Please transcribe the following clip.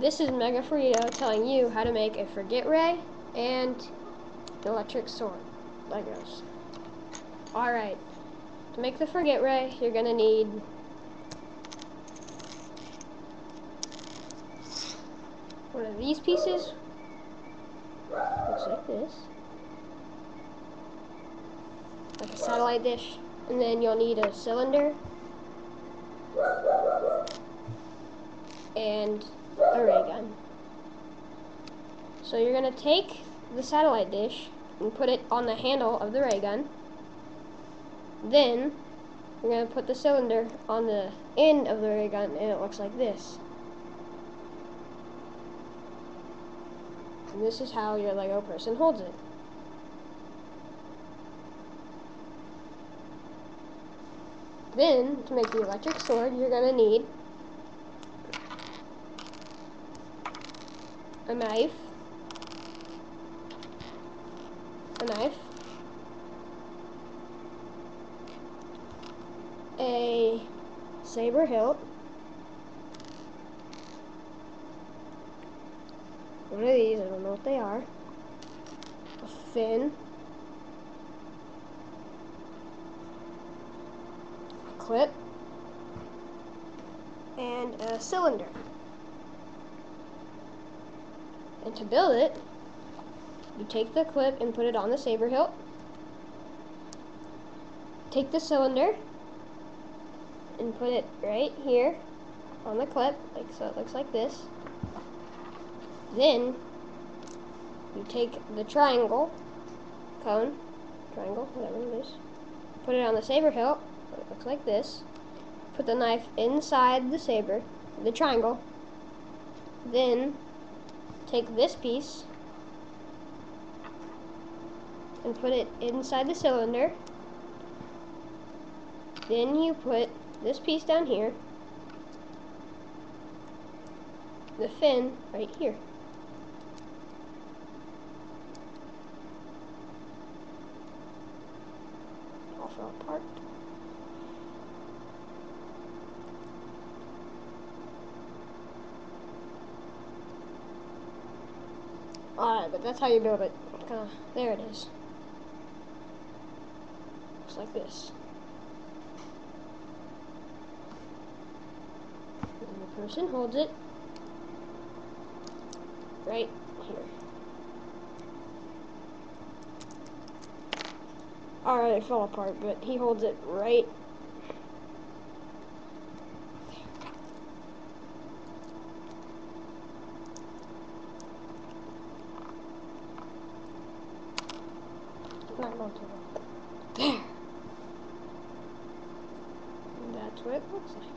This is Mega Frito telling you how to make a Forget Ray and electric sword Legos. Alright, to make the Forget Ray, you're going to need one of these pieces. Looks like this. Like a satellite dish. And then you'll need a cylinder and a ray gun. So you're going to take the satellite dish and put it on the handle of the ray gun. Then you're going to put the cylinder on the end of the ray gun, and it looks like this. And this is how your Lego person holds it. Then, to make the electric sword, you're going to need a knife, a saber hilt, one of these, I don't know what they are, a fin, a clip, and a cylinder. And to build it, you take the clip and put it on the saber hilt, take the cylinder and put it right here on the clip, like so it looks like this. Then you take the triangle, whatever it is, put it on the saber hilt, so it looks like this. Put the knife inside the triangle. Then take this piece and put it inside the cylinder. Then you put this piece down here, the fin right here. All fell apart. Alright, but that's how you build it. There it is. Looks like this. And the person holds it right here. Alright, it fell apart, but he holds it right not going to there. And that's what it looks like.